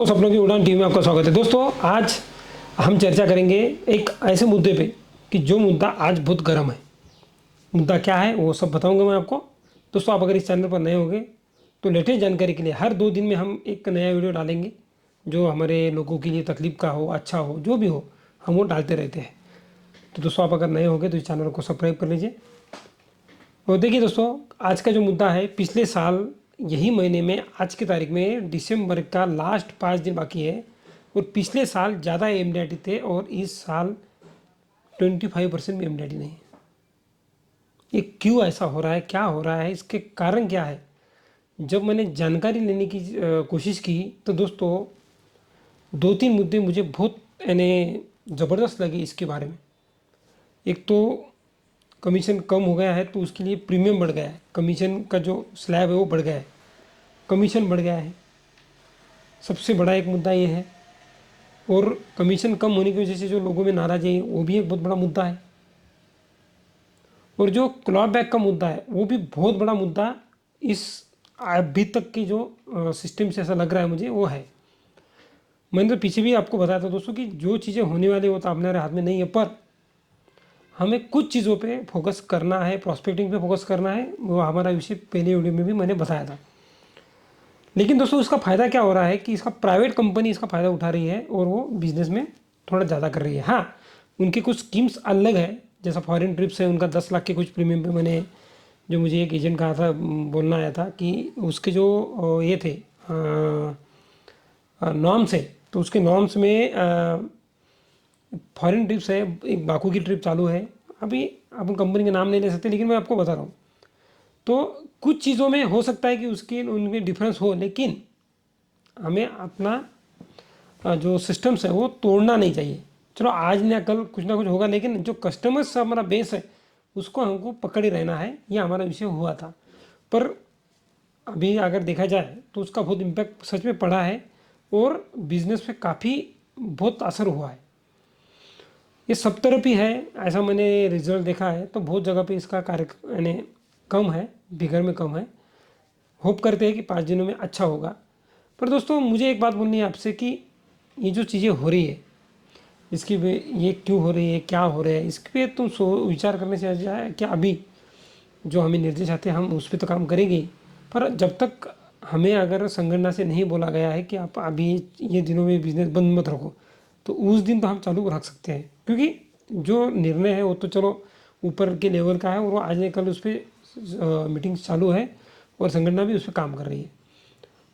सपनों की उड़ान टीम में आपका स्वागत है। दोस्तों, आज हम चर्चा करेंगे एक ऐसे मुद्दे पे कि जो मुद्दा आज बहुत गर्म है। मुद्दा क्या है वो सब बताऊंगा मैं आपको। दोस्तों, आप अगर इस चैनल पर नए होंगे तो लेटेस्ट जानकारी के लिए हर 2 दिन में हम एक नया वीडियो डालेंगे जो हमारे लोगों के लिए तकलीफ का हो, अच्छा हो, जो भी हो, हम वो डालते रहते हैं। तो दोस्तों, आप अगर नए होंगे तो इस चैनल को सब्सक्राइब कर लीजिए। और देखिए दोस्तों, आज का जो मुद्दा है, पिछले साल यही महीने में आज की तारीख में दिसंबर का लास्ट 5 दिन बाकी है और पिछले साल ज़्यादा एमडीआईटी थे और इस साल 25% भी एमडीआईटी नहीं है। ये क्यों ऐसा हो रहा है, क्या हो रहा है, इसके कारण क्या है? जब मैंने जानकारी लेने की कोशिश की तो दोस्तों 2-3 मुद्दे मुझे बहुत यानी ज़बरदस्त लगे इसके बारे में। एक तो कमीशन कम हो गया है तो उसके लिए प्रीमियम बढ़ गया है, कमीशन का जो स्लैब है वो बढ़ गया है, कमीशन बढ़ गया है, सबसे बड़ा एक मुद्दा ये है। और कमीशन कम होने की वजह से जो लोगों में नाराज़गी है वो भी एक बहुत बड़ा मुद्दा है। और जो क्लॉ बैक का मुद्दा है वो भी बहुत बड़ा मुद्दा इस अभी तक की जो सिस्टम से ऐसा लग रहा है मुझे वो है। मैंने तो पीछे भी आपको बताया था दोस्तों कि जो चीज़ें होने वाली वो तो हमारे हाथ में नहीं है, पर हमें कुछ चीज़ों पे फोकस करना है, प्रॉस्पेक्टिंग पे फोकस करना है। वो हमारा विषय पहले वीडियो में भी मैंने बताया था। लेकिन दोस्तों, इसका फ़ायदा क्या हो रहा है कि इसका प्राइवेट कंपनी इसका फ़ायदा उठा रही है और वो बिज़नेस में थोड़ा ज़्यादा कर रही है। हाँ, उनकी कुछ स्कीम्स अलग है, जैसा फॉरेन ट्रिप्स है, उनका 10 लाख के कुछ प्रीमियम पे मैंने जो मुझे एक एजेंट कहा था, बोलना आया था कि उसके जो ये थे नॉर्म्स है, तो उसके नॉर्म्स में फॉरेन ट्रिप्स है, एक बाकू की ट्रिप चालू है। अभी अपन कंपनी का नाम नहीं ले सकते, लेकिन मैं आपको बता रहा हूँ। तो कुछ चीज़ों में हो सकता है कि उसके उनमें डिफरेंस हो, लेकिन हमें अपना जो सिस्टम्स है वो तोड़ना नहीं चाहिए। चलो आज ना कल कुछ ना कुछ होगा, लेकिन जो कस्टमर्स हमारा बेस है उसको हमको पकड़ ही रहना है। ये हमारा विषय हुआ था, पर अभी अगर देखा जाए तो उसका बहुत इम्पैक्ट सच में पड़ा है और बिजनेस पे काफ़ी बहुत असर हुआ है। ये सब तरफ ही है, ऐसा मैंने रिजल्ट देखा है। तो बहुत जगह पे इसका कार्य यानी कम है, बिगर में कम है। होप करते हैं कि 5 दिनों में अच्छा होगा। पर दोस्तों, मुझे एक बात बोलनी है आपसे कि ये जो चीज़ें हो रही है इसकी ये क्यों हो रही है, क्या हो रहा है, इस पर तुम विचार करने से जाए क्या? अभी जो हमें निर्देश आते हैं हम उस पर तो काम करेंगे, पर जब तक हमें अगर संगठन से नहीं बोला गया है कि आप अभी ये दिनों में बिजनेस बंद मत रखो, तो उस दिन तो हम चालू रख सकते हैं। क्योंकि जो निर्णय है वो तो चलो ऊपर के लेवल का है और वो आज नहीं कल उस पर मीटिंग चालू है और संगठन भी उस पर काम कर रही है।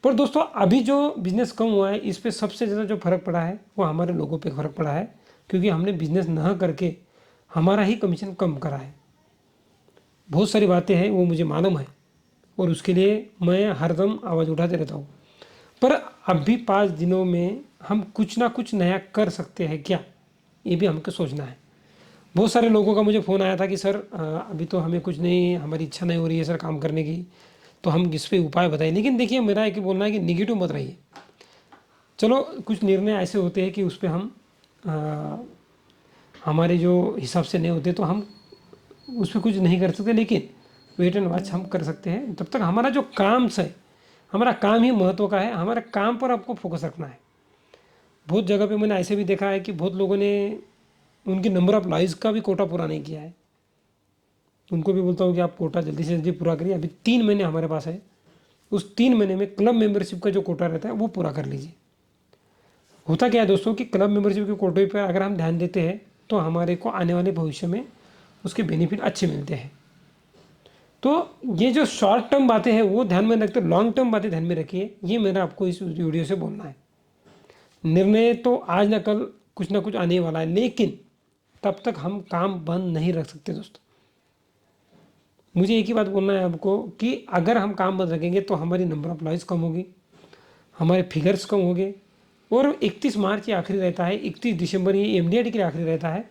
पर दोस्तों, अभी जो बिज़नेस कम हुआ है इस पे सबसे ज़्यादा जो फ़र्क पड़ा है वो हमारे लोगों पे फ़र्क पड़ा है, क्योंकि हमने बिज़नेस न करके हमारा ही कमीशन कम करा है। बहुत सारी बातें हैं वो मुझे मालूम है और उसके लिए मैं हरदम आवाज़ उठाते रहता हूँ। पर अभी 5 दिनों में हम कुछ ना कुछ नया कर सकते हैं क्या, ये भी हमको सोचना है। बहुत सारे लोगों का मुझे फ़ोन आया था कि सर अभी तो हमें कुछ नहीं, हमारी इच्छा नहीं हो रही है सर काम करने की, तो हम इस पर उपाय बताएं। लेकिन देखिए, मेरा एक बोलना है कि निगेटिव मत रहिए। चलो, कुछ निर्णय ऐसे होते हैं कि उस पर हम हमारे जो हिसाब से नहीं होते तो हम उस पर कुछ नहीं कर सकते, लेकिन वेट एंड वॉच हम कर सकते हैं। जब तक हमारा जो काम है, हमारा काम ही महत्व का है, हमारे काम पर आपको फोकस रखना है। बहुत जगह पे मैंने ऐसे भी देखा है कि बहुत लोगों ने उनकी नंबर ऑफ लाइज का भी कोटा पूरा नहीं किया है। उनको भी बोलता हूँ कि आप कोटा जल्दी से जल्दी पूरा करिए। अभी 3 महीने हमारे पास है, उस 3 महीने में क्लब मेंबरशिप का जो कोटा रहता है वो पूरा कर लीजिए। होता क्या है दोस्तों कि क्लब मेंबरशिप के कोटे पर अगर हम ध्यान देते हैं तो हमारे को आने वाले भविष्य में उसके बेनिफिट अच्छे मिलते हैं। तो ये जो शॉर्ट टर्म बातें हैं वो ध्यान में रखते, लॉन्ग टर्म बातें ध्यान में रखिए। ये मेरा आपको इस वीडियो से बोलना है। निर्णय तो आज ना कल कुछ ना कुछ आने वाला है, लेकिन तब तक हम काम बंद नहीं रख सकते दोस्तों। मुझे एक ही बात बोलना है आपको कि अगर हम काम बंद रखेंगे तो हमारी नंबर ऑफ लाइज कम होगी, हमारे फिगर्स कम होंगे। और 31 मार्च ये आखिरी रहता है, 31 दिसंबर ये एमडीआईटी के लिए आखिरी रहता है।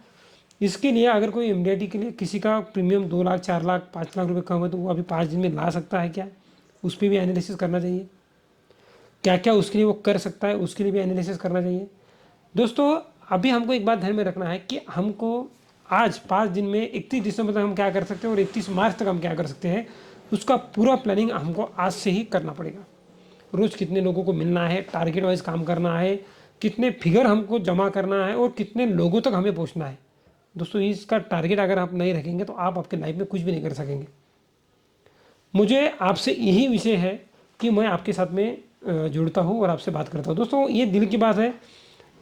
इसके लिए अगर कोई एमडीआईटी के लिए किसी का प्रीमियम 2 लाख, 4 लाख, 5 लाख रुपए कम है तो वो अभी 5 दिन में ला सकता है क्या? उस पर भी एनालिसिस करना चाहिए। क्या क्या उसके लिए वो कर सकता है, उसके लिए भी एनालिसिस करना चाहिए। दोस्तों, अभी हमको एक बात ध्यान में रखना है कि हमको आज 5 दिन में 31 दिसंबर तक हम क्या कर सकते हैं और 31 मार्च तक हम क्या कर सकते हैं, उसका पूरा प्लानिंग हमको आज से ही करना पड़ेगा। रोज़ कितने लोगों को मिलना है, टारगेट वाइज काम करना है, कितने फिगर हमको जमा करना है और कितने लोगों तक हमें पहुंचना है। दोस्तों इसका टारगेट अगर आप नहीं रखेंगे तो आप आपके लाइफ में कुछ भी नहीं कर सकेंगे। मुझे आपसे यही विषय है कि मैं आपके साथ में जुड़ता हूँ और आपसे बात करता हूँ। दोस्तों ये दिल की बात है,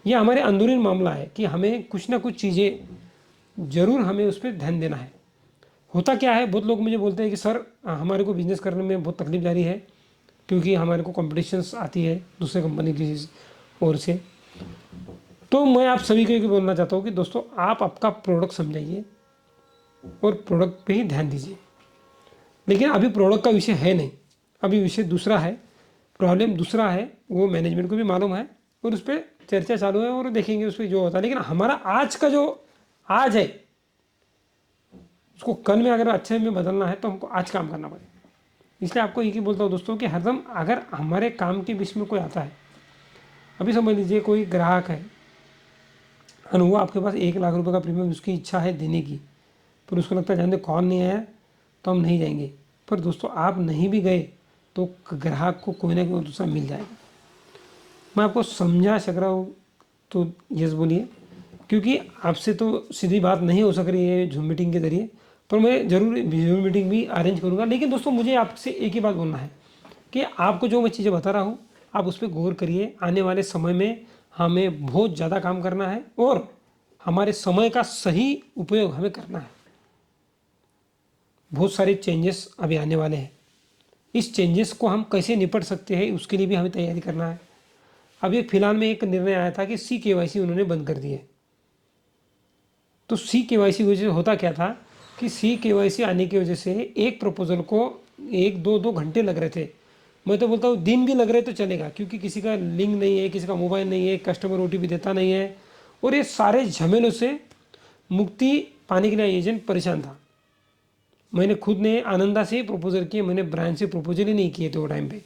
ये हमारे अंदरूनी मामला है कि हमें कुछ ना कुछ चीज़ें ज़रूर हमें उस पर ध्यान देना है। होता क्या है, बहुत लोग मुझे बोलते हैं कि सर हमारे को बिज़नेस करने में बहुत तकलीफ जा रही है क्योंकि हमारे को कॉम्पिटिशन्स आती है दूसरे कंपनी की ओर से। तो मैं आप सभी को ये बोलना चाहता हूँ कि दोस्तों आप आपका प्रोडक्ट समझाइए और प्रोडक्ट पे ही ध्यान दीजिए। लेकिन अभी प्रोडक्ट का विषय है नहीं, अभी विषय दूसरा है, प्रॉब्लम दूसरा है, वो मैनेजमेंट को भी मालूम है और उस पर चर्चा चालू है और देखेंगे उस पर जो होता है। लेकिन हमारा आज का जो आज है उसको कल में अगर अच्छे में बदलना है तो हमको आज काम करना पड़ेगा। इसलिए आपको एक ही बोलता हूँ दोस्तों कि हरदम अगर हमारे काम के बीच में कोई आता है, अभी समझ लीजिए कोई ग्राहक है और वो आपके पास 1 लाख रुपए का प्रीमियम उसकी इच्छा है देने की, पर उसको लगता है जानते कौन नहीं आया तो हम नहीं जाएंगे। पर दोस्तों आप नहीं भी गए तो ग्राहक को कोई ना कोई दूसरा मिल जाएगा। मैं आपको समझा सक रहा हूँ तो यस बोलिए, क्योंकि आपसे तो सीधी बात नहीं हो सक रही है जूम मीटिंग के ज़रिए, पर मैं ज़रूर जूम मीटिंग भी अरेंज करूँगा। लेकिन दोस्तों मुझे आपसे एक ही बात बोलना है कि आपको जो मैं चीज़ें बता रहा हूँ आप उस पर गौर करिए। आने वाले समय में हमें बहुत ज़्यादा काम करना है और हमारे समय का सही उपयोग हमें करना है। बहुत सारे चेंजेस अभी आने वाले हैं, इस चेंजेस को हम कैसे निपट सकते हैं उसके लिए भी हमें तैयारी करना है। अभी फिलहाल में एक निर्णय आया था कि CKYC उन्होंने बंद कर दिए। तो CKYC की वजह से होता क्या था कि CKYC आने की वजह से एक प्रपोजल को 1-2 घंटे लग रहे थे। मैं तो बोलता हूँ दिन भी लग रहे तो चलेगा, क्योंकि किसी का लिंक नहीं है, किसी का मोबाइल नहीं है, कस्टमर OTP देता नहीं है और ये सारे झमेलों से मुक्ति पाने के लिए एजेंट परेशान था। मैंने खुद ने आनंदा से प्रपोजल किए, मैंने ब्रांच से प्रपोजल ही नहीं किए थे वो टाइम पे,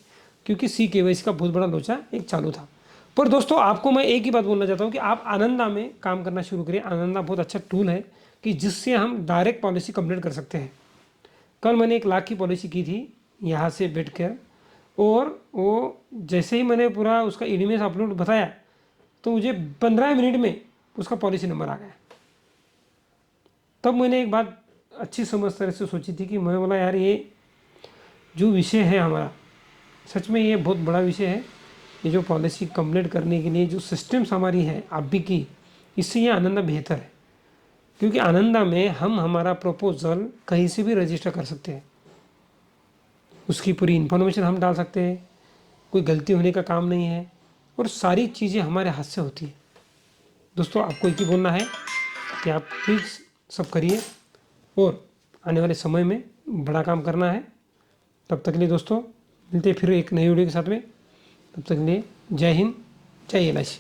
क्योंकि CKYC का बहुत बड़ा लोचा एक चालू था। पर दोस्तों आपको मैं एक ही बात बोलना चाहता हूँ कि आप आनंदा में काम करना शुरू करिए। आनंदा बहुत अच्छा टूल है कि जिससे हम डायरेक्ट पॉलिसी कंप्लीट कर सकते हैं। कल मैंने 1 लाख की पॉलिसी की थी यहाँ से बैठ कर, और वो जैसे ही मैंने पूरा उसका EDMS अपलोड बताया तो मुझे 15 मिनट में उसका पॉलिसी नंबर आ गया। तब मैंने एक बात अच्छी समझ तरह से सोची थी कि मैं बोला यार ये जो विषय है हमारा, सच में ये बहुत बड़ा विषय है। ये जो पॉलिसी कंप्लीट करने के लिए जो सिस्टम्स हमारी है अभी की, इससे ये आनंदा बेहतर है, क्योंकि आनंदा में हम हमारा प्रपोजल कहीं से भी रजिस्टर कर सकते हैं, उसकी पूरी इन्फॉर्मेशन हम डाल सकते हैं, कोई गलती होने का काम नहीं है और सारी चीज़ें हमारे हाथ से होती है। दोस्तों आपको एक ही बोलना है कि आप प्लीज़ सब करिए और आने वाले समय में बड़ा काम करना है। तब तक के लिए दोस्तों मिलते फिर एक नई वीडियो के साथ में, तब तक के लिए जय हिंद, जय LIC।